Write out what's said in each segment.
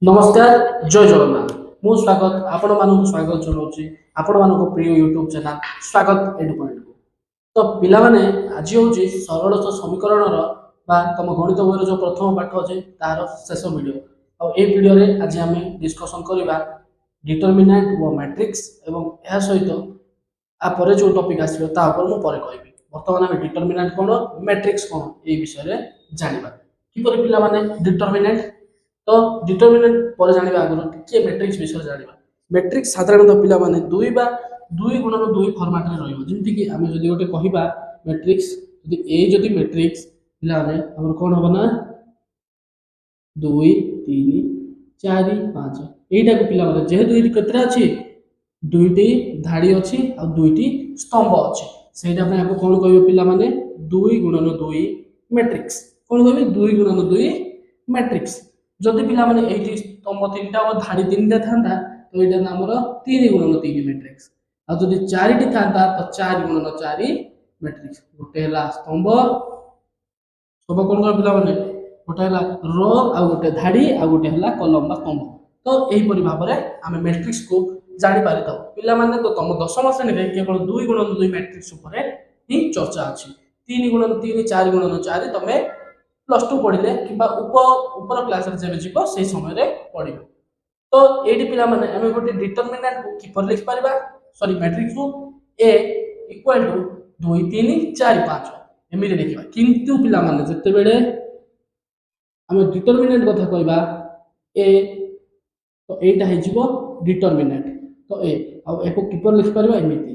नमस्कार जय जगन्नाथ मु स्वागत आपण मानक स्वागत जनाऊँगी आपण मानक प्रिय यूट्यूब चैनल स्वागत एडु पॉइंट को। तो पिला माने आज हूँ सरल समीकरण तुम गणित बही जो प्रथम पाठ अच्छे तार शेष वीडियो और ये वीडियो रे आज आम डिस्कसन करवा डिटरमिनेंट व मैट्रिक्स एवं यह सहित आपर जो टॉपिक आसो मुझे कहबी। बर्तमान आम डिटरमिनेंट कौन मैट्रिक्स कौन ये विषय जाना किपर पिला माने डिटरमिनेंट तो डिटरमिनेंट पर जानिबा आगु टिके मैट्रिक्स विषय जानिबा। मैट्रिक्स साधारणतः पिला माने दुई बा दुई गुणन दुई फॉर्मेट रे रहइबो जेंति कि आमे जदि गोटे कहिबा मैट्रिक्स जदि ए जदि मैट्रिक्स पिला माने हमर कोन होबो ना 2 3 4 5 एटा को पिला माने जेहेतु एटी केतरा अछि दुईटी धाड़ी अछि आ दुईटी स्तंभ अछि सेटा पे आपको कोन कहबो पिला माने 2 गुणन 2 मैट्रिक्स कोन कहबे 2 गुणन 2 मैट्रिक्स। जदि पिला माने एठी स्तंभ तीनटा और धाड़ी तीनटा थांदा तो एटा हमर 3 गुणन 3 मैट्रिक्स आ जदि चारिटी थांदा तो 4 गुणन 4 मैट्रिक्स। गोटे हला स्तंभ सब कोन कर पिला माने गोटे हला रो आ गोटे धाड़ी आ गोटे हला कॉलम बा स्तंभ। तो एही परि भाबरे आमे मैट्रिक्स को जानि पारितो पिला माने तो तुम दशम श्रेणी रे केवल 2 गुणन 2 मैट्रिक्स ऊपर ही चर्चा अछि। 3 गुणन 3 4 गुणन 4 तमे प्लस 2 पढ़िले कि ऊपर क्लास रे जेबे जीवो से समय रे पढ़िबो। तो एडी पिला माने हमें गोटे डिटरमिनेंट को किपर लिख पारिबा सॉरी मैट्रिक्स को a इक्वल टू 2 3 4 5 एमिरे लिखिबा। किंतु पिला माने जत्ते बेले हमें डिटरमिनेंट कथा कहबा a तो एटा हे जीवो डिटरमिनेंट तो a आ एको किपर लिख पारिबा एमिति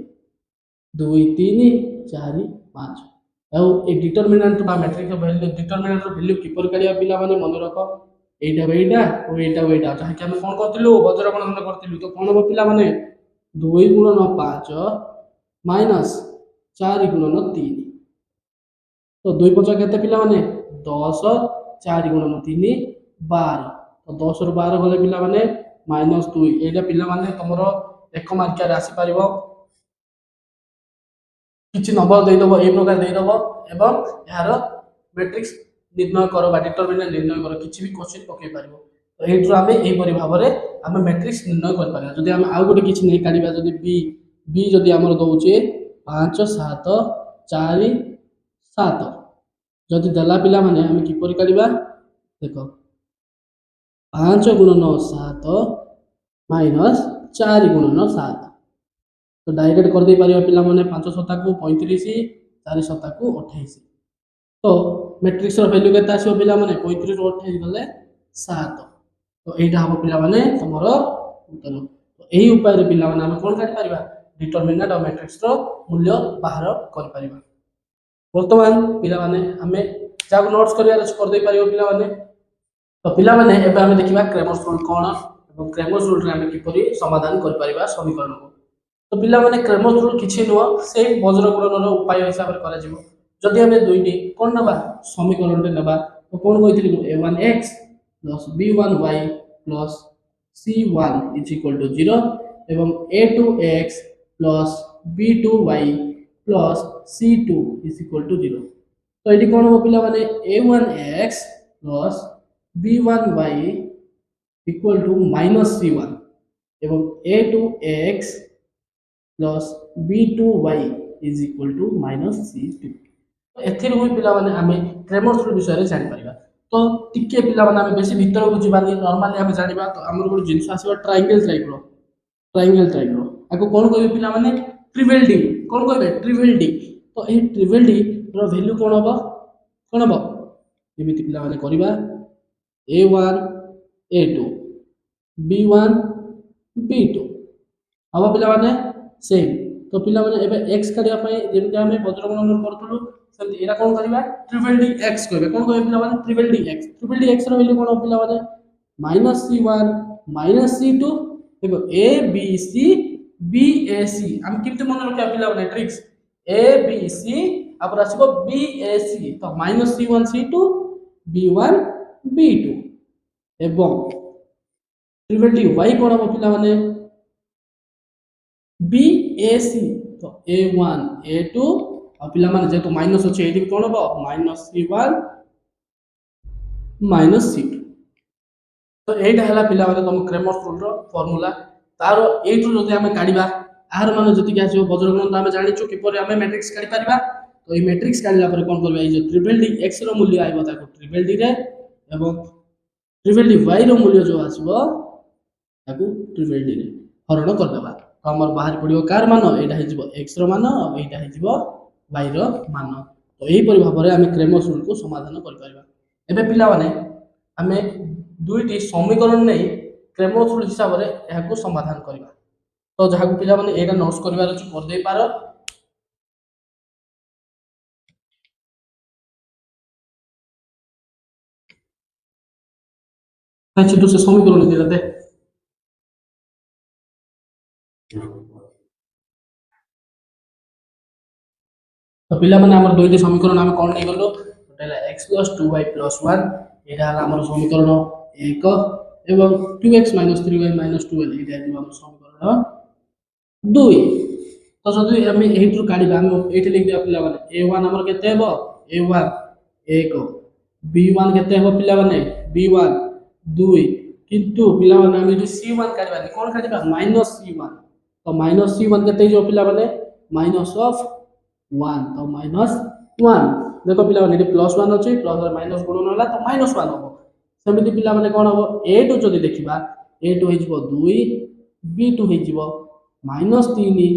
2 3 4 5 ए डिटरमिनेंट बा मैट्रिक्स वैल्यू डिटरमिनेंट रो वैल्यू किपर करिया पिला माने मन रख एटा एटा और एटा जहा कि हम कोन करथिलु बज्र गणन करथिलु तो कोन हो पिला माने 2 गुणन 5 माइनस 4 गुणन 3 तो 2 5 केते पिला माने 10 4 गुणन 3 12 तो 10 रो 12 गले पिला माने माइनस 2 एटा पिला माने तमरो एक मार्क राशि पारिबो किछि नंबर दे दबो ए प्रकार दे दबो एवं यार मैट्रिक्स निर्णय करो बा डिटरमिनेंट निर्णय करो किछि भी क्वेश्चन पके पारिबो। तो एठु आमे एही परि भाबरे आमे मैट्रिक्स निर्णय कर पारिबा। जदि आमे आउ गोटे किछि नै काढिबा जदि बी जदि हमर दउचे 5 7 4 7 जदि दला पिला माने आमे कि परि काढिबा देखो 5 गुणन 7 माइनस 4 गुणन 7 तो डायरेक्ट कर दे पारिबा पिला माने 5 7 को 35 4 7 को 28 तो मैट्रिक्स रो वैल्यू केता आसीबो पिला माने 35 रो 28 गले 7 तो एटा हम पिला माने तमरो उत्तर। तो एही उपाय रे पिला माने हम कोन काढि पारिबा डिटरमिनेंट और मैट्रिक्स रो मूल्य बाहर कर पारिबा। वर्तमान पिला माने हमें जाको नोट्स करिया कर दे पारिबो पिला माने। तो पिला माने एबे हम देखिबा क्रैमर्स रूल कोन एवं क्रैमर्स रूल रे हम किपरि समाधान कर पारिबा समीकरण को। तो पिला माने क्रैमर्स रूल किछि नुआ से वज्र गुणन रो उपाय हिसाब रे करा जिवो। जदि हमें दुईटी कोन नबा समीकरण रे नबा तो कोन कहितली a1x b1y c1 0 एवं a2x b2y c2 0। तो एटी कोन हो पिला माने a1x b1y -c1 एवं a2x b2y -c2। तो एथिर होई पिला माने हमें क्रैमर्स रूल विषय रे जानि परिबा। तो टिके पिला माने हमें बेसी भीतर को जिबानी नॉर्मली हमें जानिबा तो हमर गोटे जिंस आसीबा ट्रायंगल टाइप रो आको कोन कहबे पिला माने ट्रिवियल डी कोन कहबे ट्रिवियल डी। तो ए ट्रिवियल डी रो वैल्यू कोन हबो एमिति पिला माने करिबा a1 a2 b1 b2 अब पिला माने सेम। तो पिला माने एबे x काढिया पय जेमि हमें वज्र गणन करथुलु सेमति एरा कोन करिबा ट्रिपल डी x कहबे कोन कहबे पिला माने ट्रिपल डी x रो वैल्यू कोन हो पिला माने -c1 -c2 देखो a b c b a c हम किमते मन रखिया पिला माने ट्रिक्स a b c अब आसीबो b a c तो -c1 c2 b1 b2 एवं ट्रिपल डी y कोन हो पिला माने b a c तो a1 a2 और पिला माने जेतु माइनस अछि एठी कोन हो -c1 -c2 तो एटा हला पिला माने तुम क्रेमर्स रूल रो फार्मूला तार एटू जदि आमे काढिबा आर माने जति कि आछो वज्रगुणन आमे जानिचो किपरि आमे मैट्रिक्स काढि परिबा तो ये मैट्रिक्स काढिला पर कोन करबा ए जो ट्रिपल डी x रो मूल्य आइबो ताको ट्रिपल डी रे एवं ट्रिपल डी y रो मूल्य जो आछबो ताको ट्रिपल डी रे हरण कर देबा तो हमर बाहर पडियो कार मान एटा हिजबो x रो मान और एटा हिजबो y रो मान तो एही परि भाबरे आमे क्रेमर्स रूल को समाधान कर परिबा एबे पिला माने आमे दुईटी समीकरण नै क्रेमर्स रूल हिसाब रे एहाको समाधान करबा तो जहाको पिला माने एटा नोट्स करबार अछि कर दे पारो अच्छे तो से समीकरण दिला दे तो पिला माने हमर दुईटी समीकरण हम कोन नै गलो टोटल x + 2y + 1 एटा हला हमर समीकरण 1 एवं 2x - 3y - 12 एटा दिबा हमर समीकरण 2 तो जदि हम एहिटु काढिबा हम एठी लिख दिया पिला माने a1 हमर केते हेबो a1 1 b1 केते हेबो पिला माने b1 2 किंतु पिला माने हम एठी c1 काढिबा कोन काढिबा -c1 तो -c1 केते जो पिला माने माइनस ऑफ 1 तो -1 देखो पिला माने +1 अछि प्लस और माइनस गुणन होला तो -1 हो सेमिति पिला माने कोन हो a2 जदि देखिबा a2 हिजबो 2 b2 हिजबो -3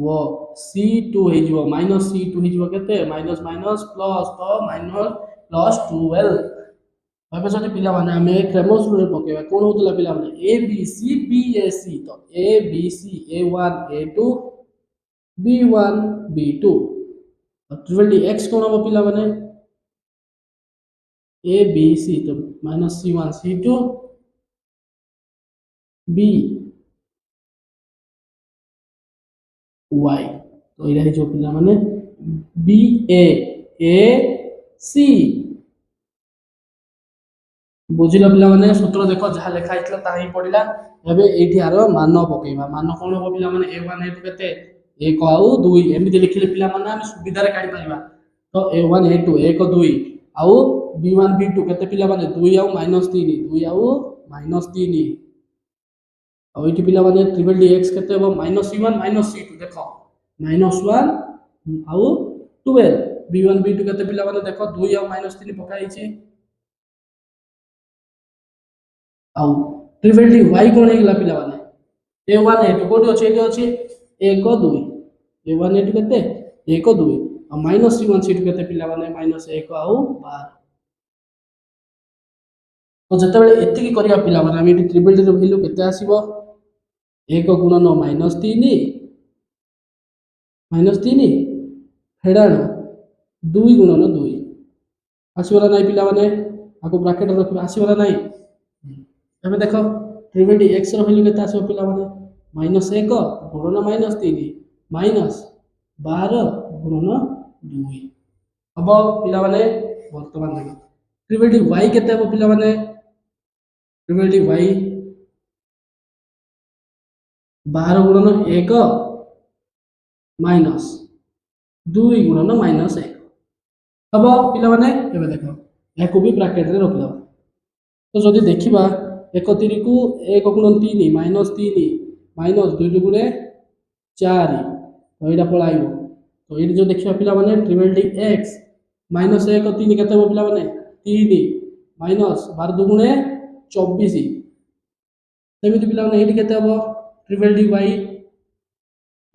वो c2 हिजबो -c2 हिजबो केते माइनस माइनस प्लस तो माइनस +12 अब जदि पिला माने हमें क्रेमर्स रूल पकेबा कोन होतला पिला माने a b c b a c तो a b c a1 a2 b1 b2 triple D x कोन हो पिला माने a b c तो -c1 c2 b y तो इरा जो पिला माने b a c बुझिला पिला माने सूत्र देखो जहा लिखा आइतला ता ही पडिला एबे एठी आरो मान पकेबा मान कोन हो पिला माने a1 a2 केते 1 आउ 2 एमिति लिखिले पिला माने हम सुविधा रे काढी परिबा तो a1 a2 1 2 आउ b1 b2 केते पिला माने 2 आउ -3 2 आउ -3 आउ एठी पिला माने ट्रिपल डी x केते हो -c1 -c2 देखो -1 आउ 12 b1 b2 केते पिला माने देखो 2 आउ -3 पकाई छी आउ ट्रिपल डी y कोन हेगला पिला माने a1 a2 कोठी अछि एठी अछि 1 2 a1 a2 केते 1 2 आ -c1 c2 केते पिला माने -1 आउ 12 तो जते बेले एति की करिया पिला माने हम एठी ट्रिपल डी रो वैल्यू केते आसीबो 1 गुणन -3 फेडाण 2 गुणन 2 आसीबला नै पिला माने आको ब्रैकेट रखबा आसीबला नै एबे देखो ट्रिपल डी x रो वैल्यू केते आसीबो पिला माने -1 गुणन -3 -12 गुणन 2 अब पिला माने वर्तमान देखो ट्रिपल डी y केते हो पिला माने ट्रिपल डी y 12 गुणन 1 माइनस 2 गुणन -1 अब पिला माने एबे देखो एको भी ब्रैकेट रे रख दबा तो जदि देखिबा 1 3 को 1 गुणन 3 -3 -2 गुणे 4 तो एटा पळाइबो तो एटी जो देखिबा पिला माने ट्रिपल डी x -1 3 केते हो पिला माने 3 -12 गुणे 24 सेमिति पिला माने एटी केते हो triple D y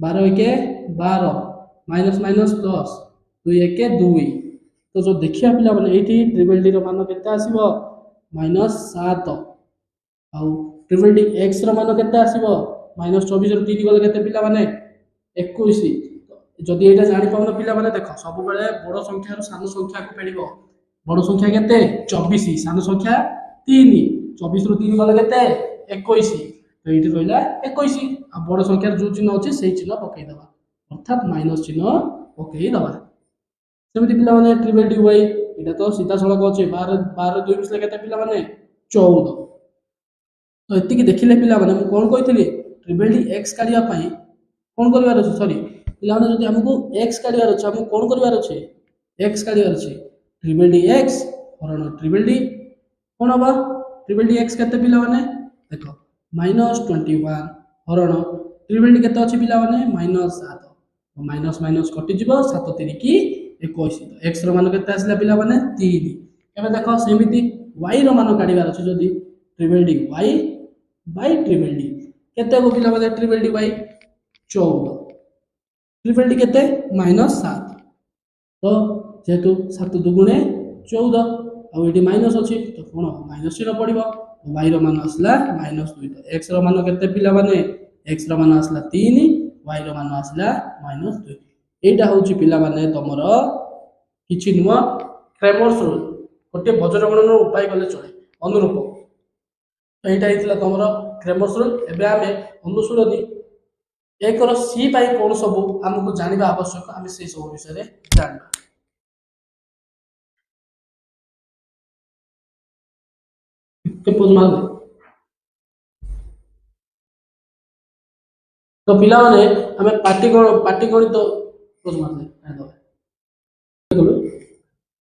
12 1 12 minus minus plus 2 1 2 तो जो देखिया पिला माने एटी ट्रिपल डी रो मान केते आसीबो -7 आउ ट्रिपल डी x रो मान केते आसीबो -24 रो 3 गले केते पिला माने 21 जदि एटा जानि पाउन पिला माने देखो सब बेले बड़ संख्या रो सान संख्या को पेडिबो बड़ संख्या केते 24 सान संख्या 3 24 रो 3 गले केते 21 तो एटी रहला 21 आ बड़ संख्या जो चिन्ह अछि सेही चिन्ह पकई दबा अर्थात माइनस चिन्ह पकई दबा सेमिति पिला माने ट्रिपल डी y एटा तो सीधा सड़क अछि 12 12 2 मिसले केते पिला माने 14 तो एति की देखिले पिला माने मु कोन कहितली ट्रिपल डी x काढिया पई कोन करबार अछि सॉरी पिला माने जदि हमको x काढियार अछि हम कोन करबार अछि x काढियार अछि ट्रिपल डी x हरण ट्रिपल डी कोन होबा ट्रिपल डी एक्स केते पिला माने देखो -21 हरण ट्रिपल डी केते अछि पिला माने -7 तो माइनस माइनस कटि जीव 7 3 की 21 तो x रो मान केते आसला पिला माने 3 एबे देखो सेमिति y रो मान काढिबार अछि जदी triple D y bye triple D केते हो पिला माने triple D y 14 triple D केते -7 तो जेहेतु 7 दुगुणे 14 आ एटी माइनस अछि तो कोन माइनस चिन्ह पड़िबो y रो मान आसला -2 तो x रो मान केते पिला माने x रो मान आसला 3 y रो मान आसला -2 एटा होची पिला माने तमरो किछि नुवा क्रेमर्स रूल गोटे बजर गणन उपाय गले चले अनुरूप तो एटा हितला तमरो क्रेमर्स रूल एबे आमे अनुसुलनी एक रो सी पाई कोन सब हमकु जानिबा आवश्यक आमे से सब विषय रे जानबा के पोज मार तो पिला माने हमें पाटी गणित पोज मार दे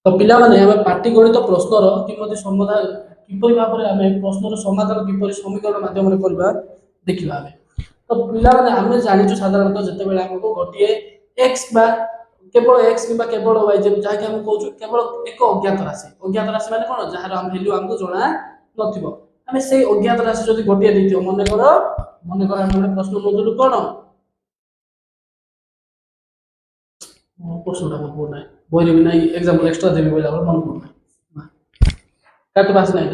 तो पिला माने हमें पाटी गणित प्रश्नर किमति समाधान किपरि भाबरे हमें प्रश्नर समाधान किपरि समीकरण माध्यम रे करबा देखिबा हमें तो पिला माने हमें जानिछु साधारणतः जते बेले हमको गोटिए x बा केवल x किबा केवल y जे जा कि हम कहू केवल एक अज्ञात राशि माने कोन जहार हम वैल्यू हमको जणा नथिबो हमें से अज्ञात राशि जदी गोटिए दैथियो मने कर हम प्रश्न नदलु कोन प्रश्नटा मन पड़ना बोइले भी नहीं एग्जांपल एक्स्ट्रा देबी बोइला मन पड़ना काट पास नहीं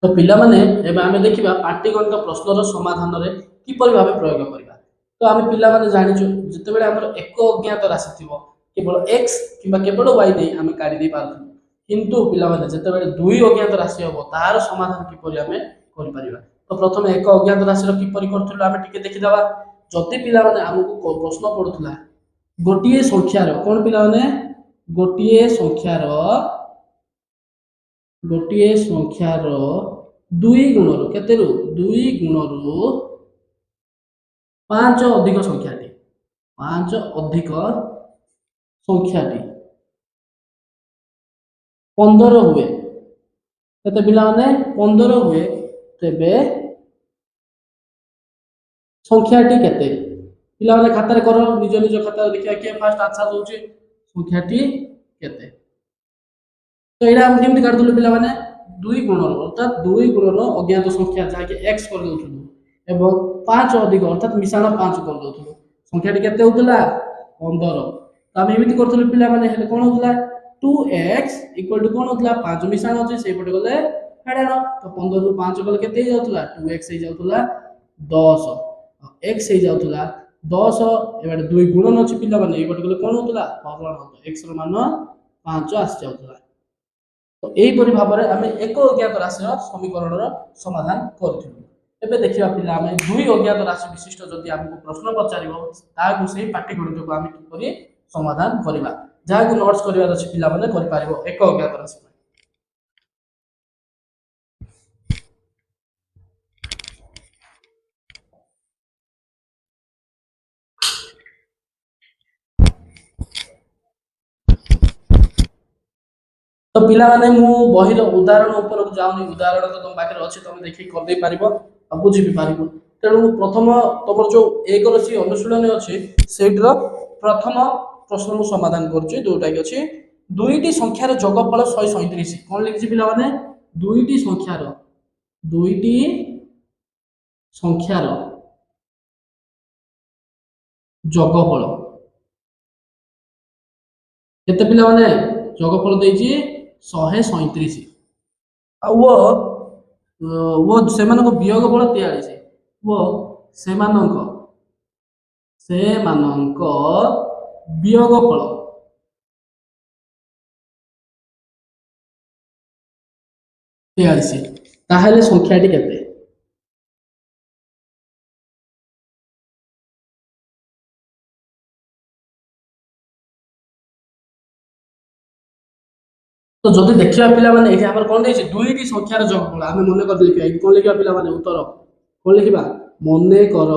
तो पिला माने एबे हमें देखिबा पाटीगणित प्रश्नर समाधान रे किपरि भाबे प्रयोग करिबा तो हमें पिला माने जानिछु जते बेले हमर एक अज्ञात राशि थिबो केवल x किबा केवल y दे हमें काढी दे पारथु किंतु पिला माने जते बेले दुई अज्ञात राशि हबो तार समाधान किपरि हमें करि परिबा तो प्रथम एक अज्ञात राशि रो किपरि करथुलो हमें टिके देखि दबा जति पिला माने हमकु प्रश्न पडुथला गोटिए संख्यार कोन पिला माने गोटिए संख्यार दुई गुणर केतेरु दुई गुणरु 5 अधिक संख्याटी 5 अधिक संख्याटी 15 हुए केते पिला माने 15 हुए तेबे संख्याटी केते पिला माने खाता रे करो निज निज खाता देखिया के फास्ट आंसर होची संख्याटी केते तो एरा हम केमति काढदुलु पिला माने दुई गुणर अर्थात दुई गुणर अज्ञात संख्या जा के x कर दउथुलु एवं 5 अधिक अर्थात मिसाण 5 कर दउथुलु संख्याटी केते होतला 15 तो हम एमिति करथुलु पिला माने हेले कोन होतला 2x इक्वल टू कोन होतला 5 मिसाण होची सेई पटे गले हेडानो तो 15 रु 5 गले केते जाउतला 2x हे जाउतला 10 x हे जाउतला 10 एबार दुई गुणन अछि पिला माने ए पटे गले कोन होतला हरण होतो x रो मान 5 आस जाउतला तो एही परि भाबरे हमें एक अज्ञात राशि समीकरण समाधान करथिलु एबे देखिबा पिला हमें दुई अज्ञात राशि विशिष्ट जदि हमको प्रश्न पचारिबो ताकू सेही पाटी गणित को हम किपरि समाधान करिबा जाकू नोट्स करिबा अछि पिला माने करि पारिबो एक अज्ञात राशि तो पिला माने मु बहिर उदाहरण ऊपर को जाउनी उदाहरण तो तुम बाकी अछि तुम देखि कर दे पारिबो आ बुझि भी पारिबो तेणु प्रथम तमर जो एक रसी अनुशीलन अछि सेटर प्रथम प्रश्न मु समाधान करछि दुटा कि अछि दुईटी संख्यार जोगफल 137 कोन लिखछि पिला माने दुईटी संख्यार जोगफल केते पिला माने जोगफल देछि 137 आ वो सेमानक वियोग बल 43 वो सेमानक वियोग फल ताहले संख्याटी केते तो जदि देखिबा पिला माने एठी हमर कोन देछि दुईटी संख्यार जोगफल हम मने कर लिखिबा एठी कोन लिखिबा पिला माने उत्तर कोन लिखिबा मने कर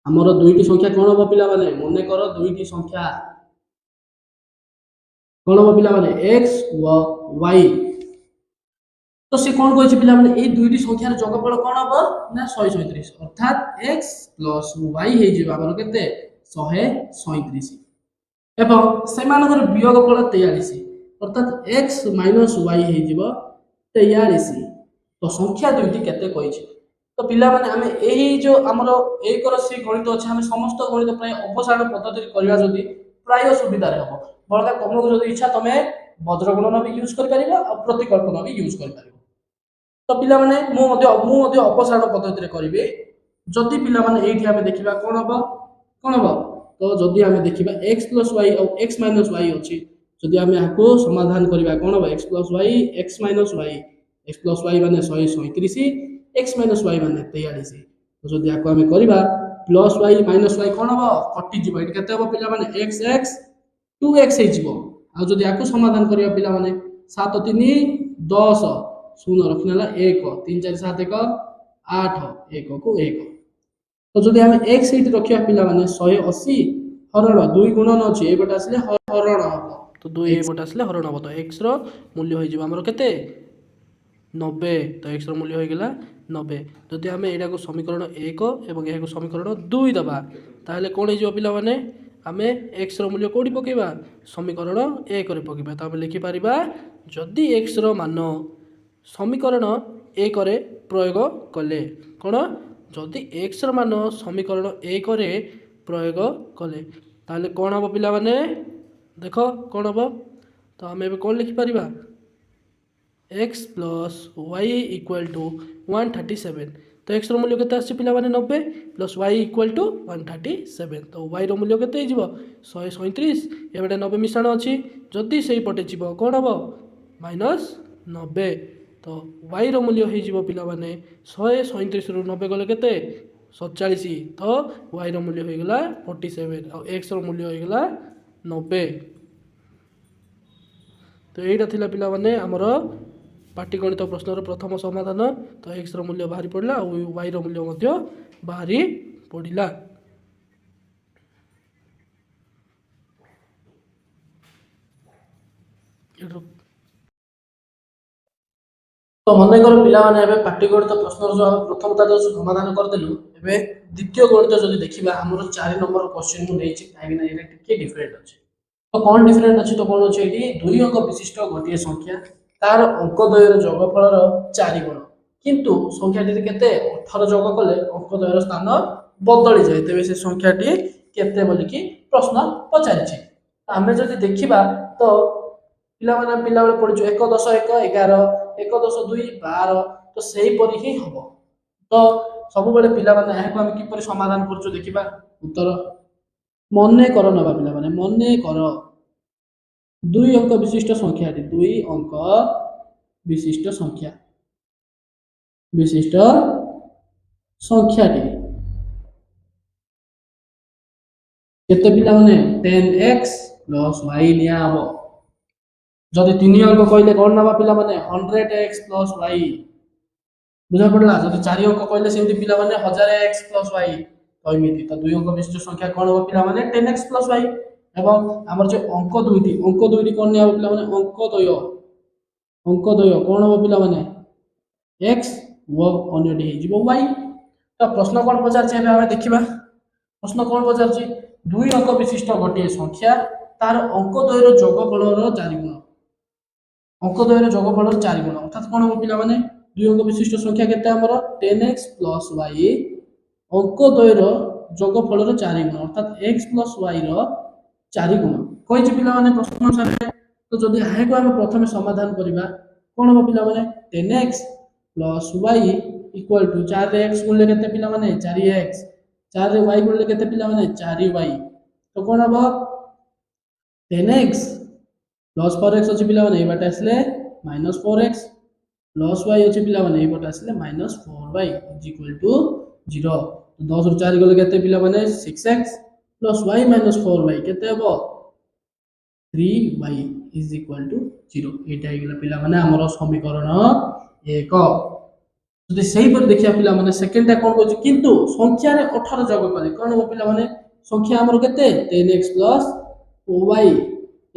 हमर दुईटी संख्या कोन हो पिला माने मने कर दुईटी संख्या कोन हो पिला माने x व y तो सी कौन कही पिला माने ए दुईटी संख्यार जोगफल कौन हम ना 137 अर्थात x प्लस y हे जिवो हमर केते 137 एवं सेमानकर वियोगफल 43 अर्थात x माइनस y हे जिवो 43 तो संख्या दुईटी केते कहिछि तो पिला माने हमें एही जो हमर एक र सी गणित अछि हम समस्त गणित प्राय अपसारण पद्धति करबा जदी प्राय सुविधा रे हबो बळका तुमको जदी इच्छा तमे वज्रगणन भी यूज कर परिबा और प्रतिकल्पन भी यूज कर परिबा तो पिला माने मु मध्य अपसारण पद्धति रे करिवे जदि पिला माने एठी हमें देखिबा कोन हबो तो जदि हमें देखिबा x plus y और x minus y अछि जदि हमें याको समाधान करिबा कोन हबो x plus y x minus y x plus y माने 137 x minus y माने 43 तो जदि याको हमें करिबा plus y minus y कोन हबो कटि जिवो एठी केते हबो पिला माने x x 2x हे जिवो आ जदि याको समाधान करिबा पिला माने 7 3 10 शून्य रखना 1 3 4 7 1 8 1 को 1 तो जदि हम x एट रखिया पिला माने 180 हरण 2 गुणन अछि एबट आसले हरण हबो तो 2 एबट आसले हरण हबो तो x रो मूल्य होई जिवो हमरो केते 90 तो x रो मूल्य होई गेला 90 जदि हम एडा को समीकरण 1 एवं एहा को समीकरण 2 दबा ताहले कोन होई जिवो पिला माने आमे x रो मूल्य कोडी पकेबा समीकरण 1 रे पकेबा तो हम लिखि परिबा जदि x रो मान समीकरण 1 रे प्रयोग कले कोन जदि x रो मान समीकरण 1 रे प्रयोग कले ताले कोन हबो पिला माने देखो कोन हबो तो हम एबे कोन लिखि परिबा x plus y equal to 137 तो x रो मूल्य केते आछि पिला माने 90 plus y equal to 137 तो y रो मूल्य केते जिवो 137 एबेटा 90 मिश्रण अछि जदि सेही पटे जिवो कोन हबो -90 तो y रो मूल्य होई जिवो पिला माने 137 रु 90 गले केते 47 तो y रो मूल्य होई गेला 47 और x रो मूल्य होई गेला 90 तो एटा थिला पिला माने हमरो पाटीगणित प्रश्नर प्रथम समाधान तो x रो मूल्य बाहरी पड़ला और y रो मूल्य मध्य बाहरी पड़िला तो मन कर पिला माने एबे पाटीगणित प्रश्नर जो हम प्रथमता जो समाधान कर देलु एबे द्वितीय गणित जदि देखिबा हमरो 4 नंबर क्वेश्चन मु नेछि काहे ना एटा टिके डिफरेंट अछि तो कौन डिफरेंट अछि तो कौन अछि एटी दुई अंक विशिष्ट गोटिए संख्या तार अंक द्वयर जोगफल 4 गुण किंतु संख्याटी केते 18 जोग कले अंक द्वयर स्थान बदली जाय तेबे से संख्याटी केते बोली कि प्रश्न पचारिछि आमे जदि देखिबा तो पिला बेले पढ़ु 1 10 1 11 1 10 2 12 तो सही परि ही हबो तो सब बेले पिला माने एहा को हम किपरि समाधान करछु देखिबा उत्तर मने कर नबा पिला माने मने कर 2 अंक विशिष्ट संख्या 2 अंक विशिष्ट संख्या केते पिला माने 10x plus y लिया हबो जदि 3 अंक कहले कोन नबा पिला माने 100x plus y बुझा पड़ला जदि 4 अंक कहले सेमति पिला माने 1000x plus y तो एमिति तो 2 अंक विशिष्ट संख्या कोन हो पिला माने 10x plus y एवं हमर जो अंक दुईटी कोन निया पिला माने अंक द्वय कोन हो पिला माने x व अन्यटी हे जिवो y तो प्रश्न कोन पचार छै हम देखिबा प्रश्न कोन पचार छै 2 अंक विशिष्ट गोटे संख्या तार अंक द्वयर जोगफलर 4 गुण अंक द्वयर जोगफलर 4 गुण अर्थात कोन हो पिला माने 2 अंक विशिष्ट संख्या केते हमर 10x plus y अंक द्वयर जोगफलर 4 गुण अर्थात x plus y रो 4 गुण कहि छै पिला माने प्रश्न अनुसार तो जदि हाय को हम प्रथम समाधान करिबा कोन हो पिला माने 10x plus y equal to 4x गुणले केते पिला माने 4x 4 रे y गुणले केते पिला माने 4y तो कोन हबो 10x plus 4x अछि पिला माने एबाटे आसले -4x plus y अछि पिला माने एबाटे आसले -4y is equal to 0 तो 10 रो 4 गले केते पिला माने 6x plus y minus 4y केते हबो 3y is equal to 0 एटा हे गेला पिला माने हमरो समीकरण 1 जदि सही पर देखिया पिला माने सेकंड टा कोन कहै छै किंतु संख्या रे 18 जोग करे कोन हो पिला माने संख्या हमरो केते 10x plus y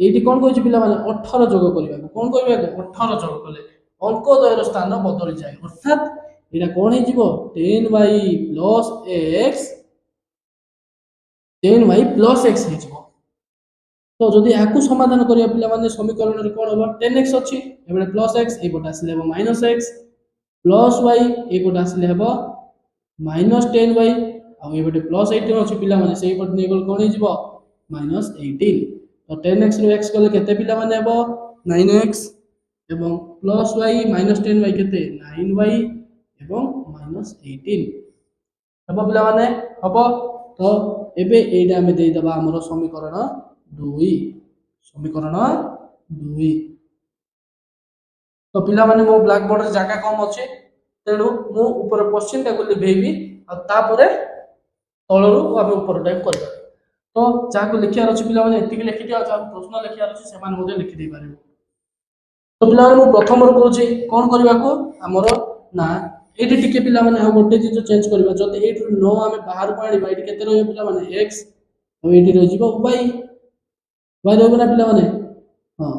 एठी कोन कहै छै पिला माने 18 जोग करबा कोन कहबा 18 जोग कले अंकद्वयर स्थान बदली जाए अर्थात एटा कोन हे जीवो 10y plus x 10y plus x हे जीवो। तो जदि याकू समाधान करिया पिला माने समीकरण रे कोन हो 10x अछि एबे प्लस x ए गोटा आसले हो माइनस x प्लस y ए गोटा आसले हो माइनस 10y आ एबे प्लस 18 अछि पिला माने सेही पट नेगल कोन हे जीवो माइनस 18। तो 10x रो x गले केते पिला माने हेबो 9x एवं प्लस y माइनस 10y केते 9y एवं माइनस 18 हेबो पिला माने हबो। तो एबे एटा हमें दे दबा हमरो समीकरण 2 समीकरण 2। तो पिला माने मो ब्लैक बोर्ड रे जागा कम अछि तेनु मु ऊपर क्वेश्चन का को लिखेबी आ तापरे तळरु हम ऊपर टाइप करबा। तो जाको लिखिया अछि पिला माने एतिक लिखि दिया जा प्रश्न लिखिया अछि से मान मोदे लिखि दे पारिबो। तो पिला माने मु प्रथम रो कहूची कोन करबा को हमरो ना एटी टिके पिला माने हम गोटे चीज चेंज करबा जते 8 रो 9 हमें बाहर को आनिबा एटी केते रहबो पिला माने x और एटी रह जिवो y y रहबो ना पिला माने हां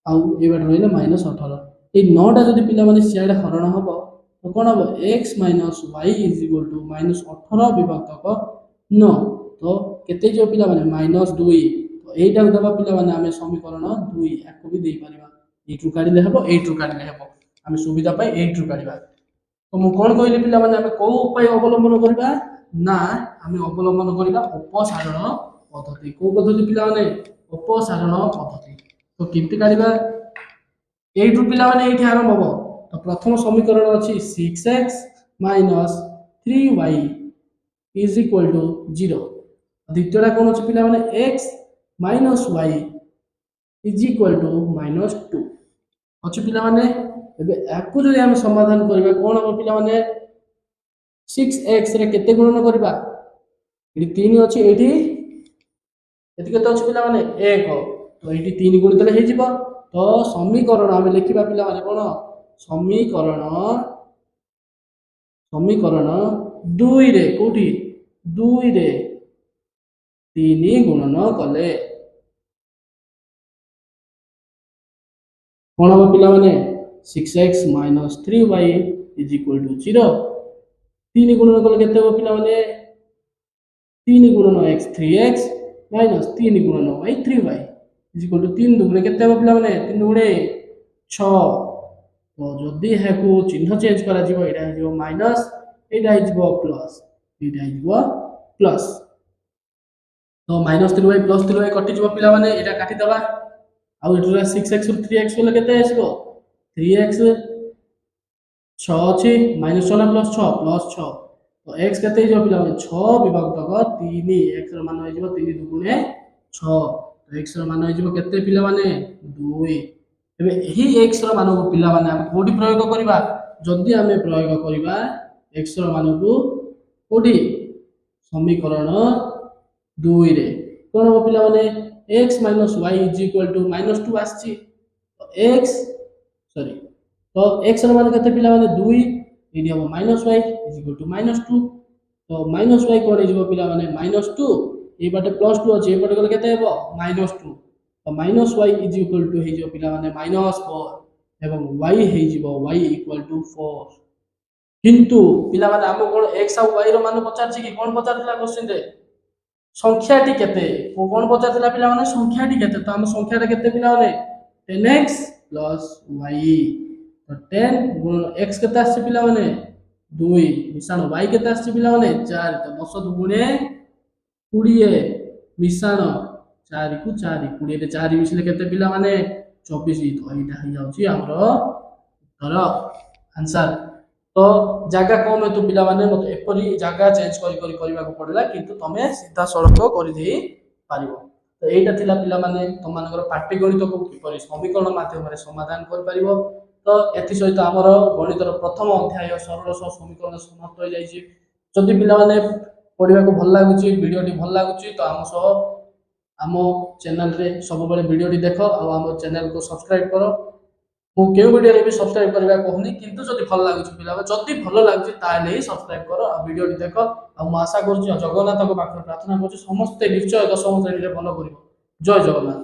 आ ए बात रहिला माइनस 18 ए 9 टा जदी पिला माने सियाडे हरण हबो तो कोन हबो x y माइनस 18 विभक्त 9 तो केते जो पिला माने माइनस 2 तो एटा दबा पिला माने हमें समीकरण 2 याको भी दे परिबा 8 रु काढिले हबो 8 रु काढिले हबो हमें सुविधा पाई 8 रु काढिबा। तो मु कोन कहले पिला माने हमें को उपाय अवलंबन करबा ना हमें अवलंबन करबा अपसारण पद्धति को पद्धति पिला माने अपसारण पद्धति। तो किंति काढिबा 8 रु पिला माने एठी आरंभ हबो तो प्रथम समीकरण अछि 6x 3y is equal to 0 द्वितीयटा कोन अछि पिला माने x y is equal to -2 अछि पिला माने एबे याकू जदि हम समाधान करबा कोन हो पिला माने 6x रे केते गुणन करबा एठी 3 अछि एठी एठी केते अछि पिला माने 1 तो एठी 3 गुणित हे जिवो तो समीकरण हम लिखिबा पिला माने कोन समीकरण समीकरण 2 रे कोठी 2 रे 3 गुणन कले कोन हो पिला माने 6x 3y is equal to 0 3 गुणन कले केते हो पिला माने 3 गुणन x 3x माइनस 3 गुणन y 3y is equal to 3 दुगुणे केते हो पिला माने 3 दुगुणे 6 तो जदी है को चिन्ह चेंज करा जीवो एटा है जीवो माइनस एटा है जीवो प्लस एटा है जीवो प्लस। तो माइनस 3y प्लस 3y कटि जीवो पिला माने एटा काटि दबा आ एटा 6x और 3x बोले केते आसीबो 3x 6 अछि माइनस 6 प्लस 6 तो x केते जो पिला माने 6 विभक्त 3 x रो मान हो जिवो 3 दुगुणे 6 तो x रो मान हो जिवो केते पिला माने 2 एबे एही x रो मान को पिला माने हम कोडी प्रयोग करबा जदी हमें प्रयोग करबा x रो मान को कोडी समीकरण 2 रे कोन हो पिला माने x y is equal to -2 आछि तो x सॉरी तो x रो मान केते पिला माने 2 एडी हम -y इज इक्वल टू -2 तो -y कोन हिजबो पिला माने -2 ए बाटे +2 अछि ए बाटे गले केते हेबो -2 तो -y इज इक्वल टू हिजबो पिला माने -4 एवं y हिजबो y इक्वल टू 4 किंतु पिला माने हम कोन x आ y रो मान पचार छी कि कोन पचार दिला क्वेश्चन रे संख्याटी केते को कोन पचार दिला पिला माने संख्याटी केते तो हम संख्याटा केते पिला माने 10x y तो 10 गुण x केते आछि पिला माने 2 मिसाण y केते आछि पिला माने 4 तो 10 दुगुणे 20 मिसाण 4 को 4 20 रे 4 मिसले केते पिला माने 24 तो एटा हो जाउची हमरो उत्तर आंसर। तो जागा कम हेतु पिला माने मते एपरी जागा चेंज करी करबा को पड़ला किंतु तमे सीधा सड़क करि देई पारिबो। तो एटा थिला पिला माने तम मानकर पाठ्य गणित को किपरि समीकरण माध्यम रे समाधान कर पारिबो। तो एथि सहित हमर गणितर प्रथम अध्याय सरल समीकरण समाप्त हो जाइछि। जदि पिला माने पढिबा को भल लागुछि वीडियोटी भल लागुछि तो हम सह आम चैनल रे सब बेले वीडियोटी देखो आ आम चैनल को सब्सक्राइब करो। मु के वीडियो रे भी सब्सक्राइब करबा कहनी किंतु जदि भल लागुछि पिला जदि भल लागुछि ताले ही सब्सक्राइब करो आ वीडियोटी देखो आ मु आशा करछि जगन्नाथ को पाखरे प्रार्थना करछि समस्त निश्चय 10 श्रेणी रे भल करिवो। जय जगन्नाथ।